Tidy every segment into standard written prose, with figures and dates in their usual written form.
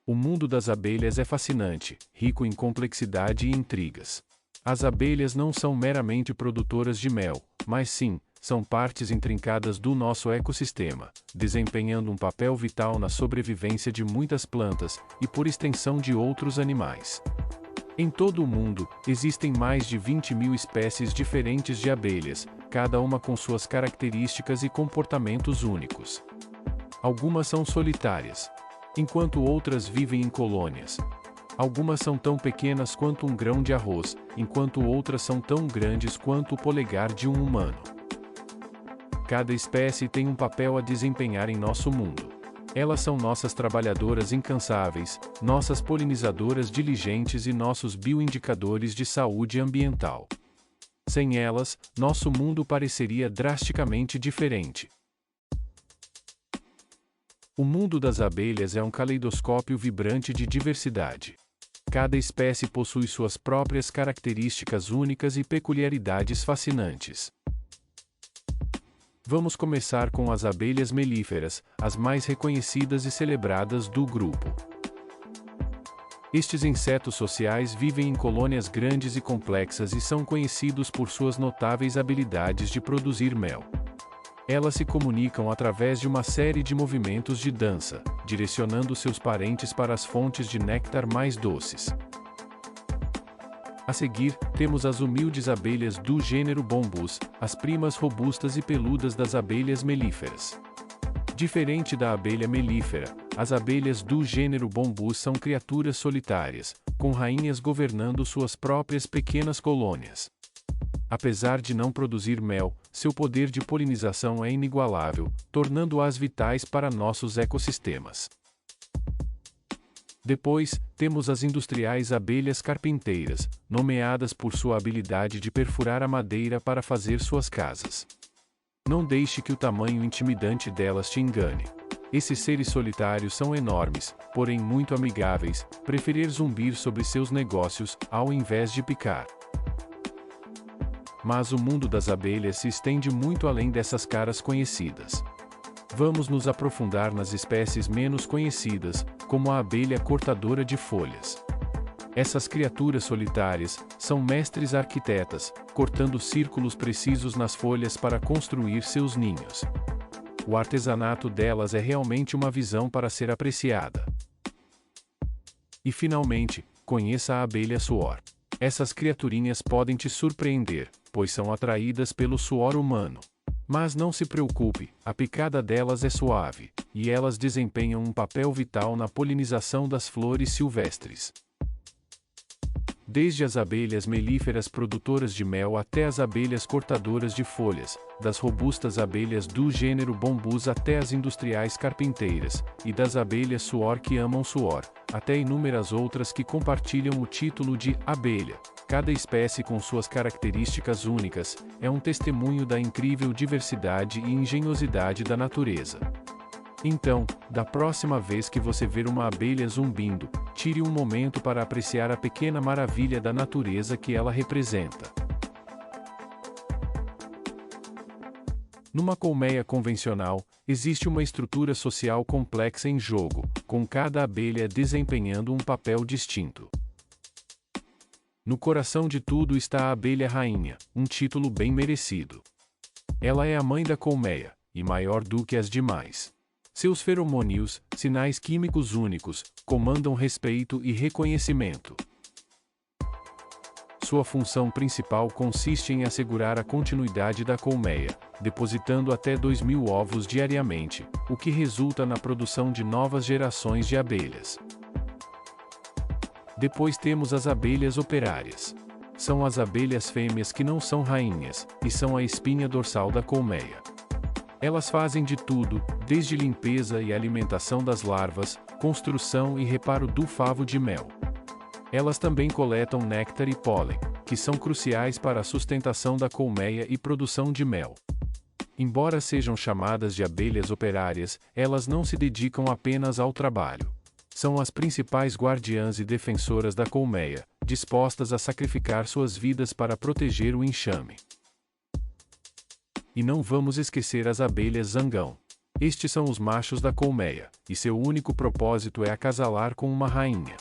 O mundo das abelhas é fascinante, rico em complexidade e intrigas. As abelhas não são meramente produtoras de mel, mas sim, são partes intrincadas do nosso ecossistema, desempenhando um papel vital na sobrevivência de muitas plantas e, por extensão, de outros animais. Em todo o mundo, existem mais de 20.000 espécies diferentes de abelhas, cada uma com suas características e comportamentos únicos. Algumas são solitárias, enquanto outras vivem em colônias. Algumas são tão pequenas quanto um grão de arroz, enquanto outras são tão grandes quanto o polegar de um humano. Cada espécie tem um papel a desempenhar em nosso mundo. Elas são nossas trabalhadoras incansáveis, nossas polinizadoras diligentes e nossos bioindicadores de saúde ambiental. Sem elas, nosso mundo pareceria drasticamente diferente. O mundo das abelhas é um caleidoscópio vibrante de diversidade. Cada espécie possui suas próprias características únicas e peculiaridades fascinantes. Vamos começar com as abelhas melíferas, as mais reconhecidas e celebradas do grupo. Estes insetos sociais vivem em colônias grandes e complexas e são conhecidos por suas notáveis habilidades de produzir mel. Elas se comunicam através de uma série de movimentos de dança, direcionando seus parentes para as fontes de néctar mais doces. A seguir, temos as humildes abelhas do gênero Bombus, as primas robustas e peludas das abelhas melíferas. Diferente da abelha melífera, as abelhas do gênero Bombus são criaturas solitárias, com rainhas governando suas próprias pequenas colônias. Apesar de não produzir mel, seu poder de polinização é inigualável, tornando-as vitais para nossos ecossistemas. Depois, temos as industriais abelhas carpinteiras, nomeadas por sua habilidade de perfurar a madeira para fazer suas casas. Não deixe que o tamanho intimidante delas te engane. Esses seres solitários são enormes, porém muito amigáveis, preferir zumbir sobre seus negócios, ao invés de picar. Mas o mundo das abelhas se estende muito além dessas caras conhecidas. Vamos nos aprofundar nas espécies menos conhecidas, como a abelha cortadora de folhas. Essas criaturas solitárias são mestres arquitetas, cortando círculos precisos nas folhas para construir seus ninhos. O artesanato delas é realmente uma visão para ser apreciada. E finalmente, conheça a abelha suor. Essas criaturinhas podem te surpreender, pois são atraídas pelo suor humano. Mas não se preocupe, a picada delas é suave, e elas desempenham um papel vital na polinização das flores silvestres. Desde as abelhas melíferas produtoras de mel até as abelhas cortadoras de folhas, das robustas abelhas do gênero Bombus até as industriais carpinteiras, e das abelhas suor que amam suor, até inúmeras outras que compartilham o título de abelha. Cada espécie com suas características únicas, é um testemunho da incrível diversidade e engenhosidade da natureza. Então, da próxima vez que você ver uma abelha zumbindo, tire um momento para apreciar a pequena maravilha da natureza que ela representa. Numa colmeia convencional, existe uma estrutura social complexa em jogo, com cada abelha desempenhando um papel distinto. No coração de tudo está a abelha rainha, um título bem merecido. Ela é a mãe da colmeia, e maior do que as demais. Seus feromônios, sinais químicos únicos, comandam respeito e reconhecimento. Sua função principal consiste em assegurar a continuidade da colmeia, depositando até 2.000 ovos diariamente, o que resulta na produção de novas gerações de abelhas. Depois temos as abelhas operárias. São as abelhas fêmeas que não são rainhas, e são a espinha dorsal da colmeia. Elas fazem de tudo, desde limpeza e alimentação das larvas, construção e reparo do favo de mel. Elas também coletam néctar e pólen, que são cruciais para a sustentação da colmeia e produção de mel. Embora sejam chamadas de abelhas operárias, elas não se dedicam apenas ao trabalho. São as principais guardiãs e defensoras da colmeia, dispostas a sacrificar suas vidas para proteger o enxame. E não vamos esquecer as abelhas zangão. Estes são os machos da colmeia, e seu único propósito é acasalar com uma rainha.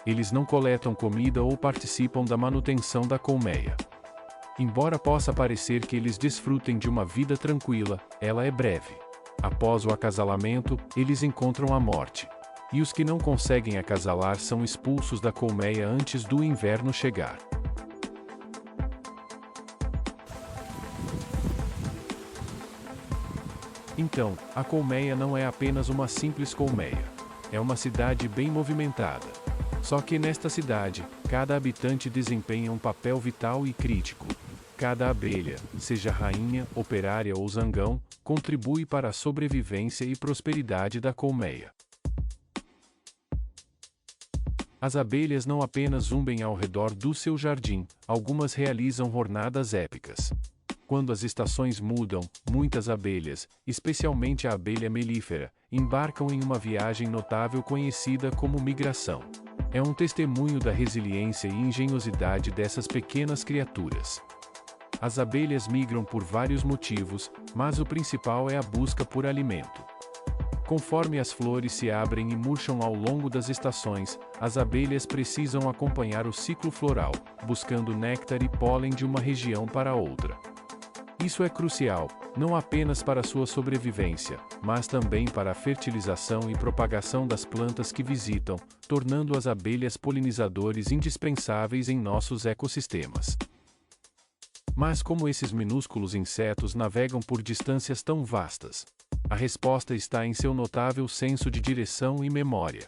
Eles não coletam comida ou participam da manutenção da colmeia. Embora possa parecer que eles desfrutem de uma vida tranquila, ela é breve. Após o acasalamento, eles encontram a morte. E os que não conseguem acasalar são expulsos da colmeia antes do inverno chegar. Então, a colmeia não é apenas uma simples colmeia. É uma cidade bem movimentada. Só que nesta cidade, cada habitante desempenha um papel vital e crítico. Cada abelha, seja rainha, operária ou zangão, contribui para a sobrevivência e prosperidade da colmeia. As abelhas não apenas zumbem ao redor do seu jardim, algumas realizam jornadas épicas. Quando as estações mudam, muitas abelhas, especialmente a abelha melífera, embarcam em uma viagem notável conhecida como migração. É um testemunho da resiliência e engenhosidade dessas pequenas criaturas. As abelhas migram por vários motivos, mas o principal é a busca por alimento. Conforme as flores se abrem e murcham ao longo das estações, as abelhas precisam acompanhar o ciclo floral, buscando néctar e pólen de uma região para outra. Isso é crucial, não apenas para sua sobrevivência, mas também para a fertilização e propagação das plantas que visitam, tornando as abelhas polinizadores indispensáveis em nossos ecossistemas. Mas como esses minúsculos insetos navegam por distâncias tão vastas? A resposta está em seu notável senso de direção e memória.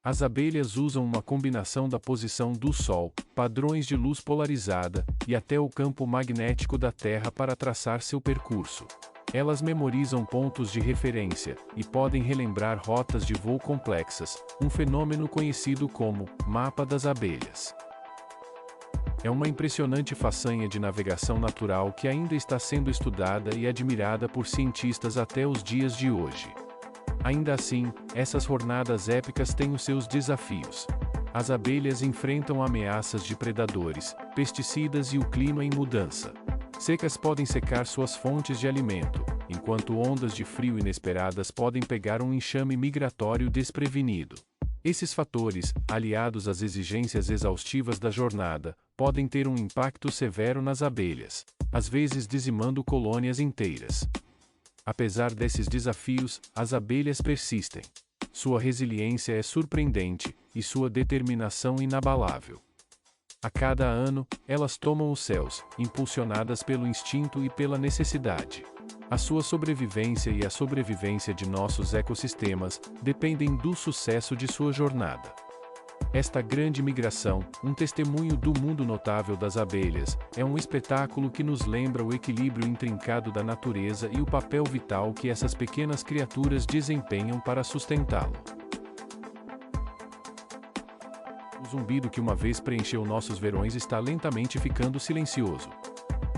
As abelhas usam uma combinação da posição do Sol, padrões de luz polarizada, e até o campo magnético da Terra para traçar seu percurso. Elas memorizam pontos de referência, e podem relembrar rotas de voo complexas, um fenômeno conhecido como mapa das abelhas. É uma impressionante façanha de navegação natural que ainda está sendo estudada e admirada por cientistas até os dias de hoje. Ainda assim, essas jornadas épicas têm os seus desafios. As abelhas enfrentam ameaças de predadores, pesticidas e o clima em mudança. Secas podem secar suas fontes de alimento, enquanto ondas de frio inesperadas podem pegar um enxame migratório desprevenido. Esses fatores, aliados às exigências exaustivas da jornada, podem ter um impacto severo nas abelhas, às vezes dizimando colônias inteiras. Apesar desses desafios, as abelhas persistem. Sua resiliência é surpreendente, e sua determinação inabalável. A cada ano, elas tomam os céus, impulsionadas pelo instinto e pela necessidade. A sua sobrevivência e a sobrevivência de nossos ecossistemas dependem do sucesso de sua jornada. Esta grande migração, um testemunho do mundo notável das abelhas, é um espetáculo que nos lembra o equilíbrio intrincado da natureza e o papel vital que essas pequenas criaturas desempenham para sustentá-lo. O zumbido que uma vez preencheu nossos verões está lentamente ficando silencioso.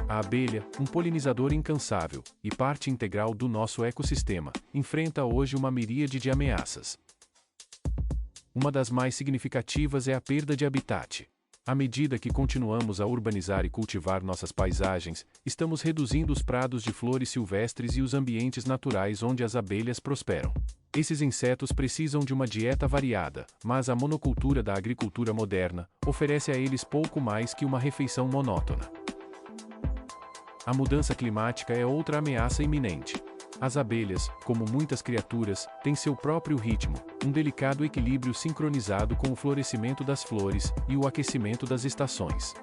A abelha, um polinizador incansável e parte integral do nosso ecossistema, enfrenta hoje uma miríade de ameaças. Uma das mais significativas é a perda de habitat. À medida que continuamos a urbanizar e cultivar nossas paisagens, estamos reduzindo os prados de flores silvestres e os ambientes naturais onde as abelhas prosperam. Esses insetos precisam de uma dieta variada, mas a monocultura da agricultura moderna oferece a eles pouco mais que uma refeição monótona. A mudança climática é outra ameaça iminente. As abelhas, como muitas criaturas, têm seu próprio ritmo, um delicado equilíbrio sincronizado com o florescimento das flores e o aquecimento das estações.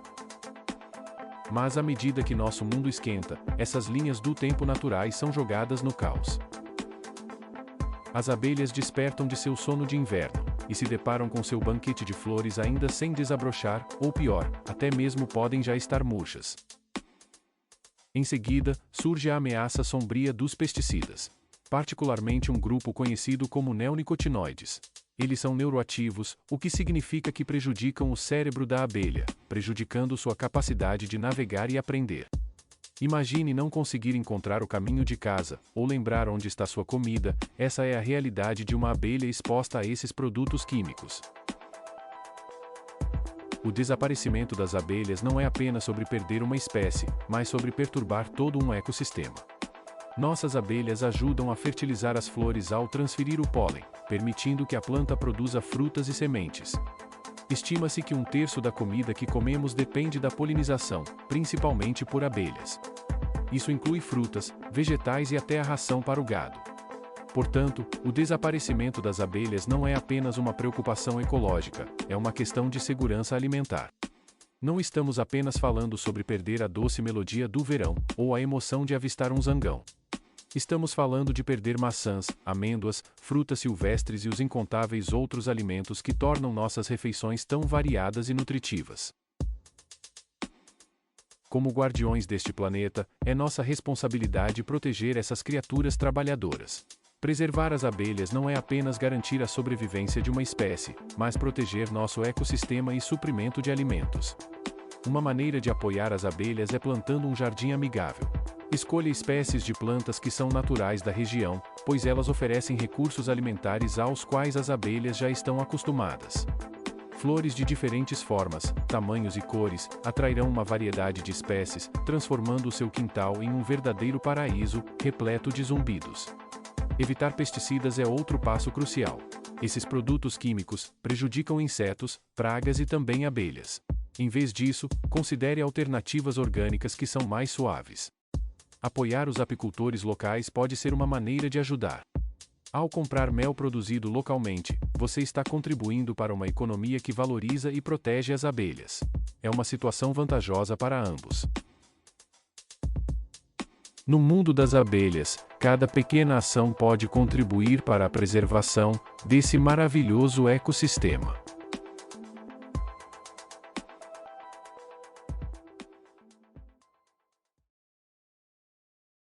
Mas à medida que nosso mundo esquenta, essas linhas do tempo naturais são jogadas no caos. As abelhas despertam de seu sono de inverno, e se deparam com seu banquete de flores ainda sem desabrochar, ou pior, até mesmo podem já estar murchas. Em seguida, surge a ameaça sombria dos pesticidas. Particularmente um grupo conhecido como neonicotinoides. Eles são neuroativos, o que significa que prejudicam o cérebro da abelha, prejudicando sua capacidade de navegar e aprender. Imagine não conseguir encontrar o caminho de casa, ou lembrar onde está sua comida, essa é a realidade de uma abelha exposta a esses produtos químicos. O desaparecimento das abelhas não é apenas sobre perder uma espécie, mas sobre perturbar todo um ecossistema. Nossas abelhas ajudam a fertilizar as flores ao transferir o pólen, permitindo que a planta produza frutas e sementes. Estima-se que 1/3 da comida que comemos depende da polinização, principalmente por abelhas. Isso inclui frutas, vegetais e até a ração para o gado. Portanto, o desaparecimento das abelhas não é apenas uma preocupação ecológica, é uma questão de segurança alimentar. Não estamos apenas falando sobre perder a doce melodia do verão, ou a emoção de avistar um zangão. Estamos falando de perder maçãs, amêndoas, frutas silvestres e os incontáveis outros alimentos que tornam nossas refeições tão variadas e nutritivas. Como guardiões deste planeta, é nossa responsabilidade proteger essas criaturas trabalhadoras. Preservar as abelhas não é apenas garantir a sobrevivência de uma espécie, mas proteger nosso ecossistema e suprimento de alimentos. Uma maneira de apoiar as abelhas é plantando um jardim amigável. Escolha espécies de plantas que são naturais da região, pois elas oferecem recursos alimentares aos quais as abelhas já estão acostumadas. Flores de diferentes formas, tamanhos e cores atrairão uma variedade de espécies, transformando o seu quintal em um verdadeiro paraíso, repleto de zumbidos. Evitar pesticidas é outro passo crucial. Esses produtos químicos prejudicam insetos, pragas e também abelhas. Em vez disso, considere alternativas orgânicas que são mais suaves. Apoiar os apicultores locais pode ser uma maneira de ajudar. Ao comprar mel produzido localmente, você está contribuindo para uma economia que valoriza e protege as abelhas. É uma situação vantajosa para ambos. No mundo das abelhas, cada pequena ação pode contribuir para a preservação desse maravilhoso ecossistema.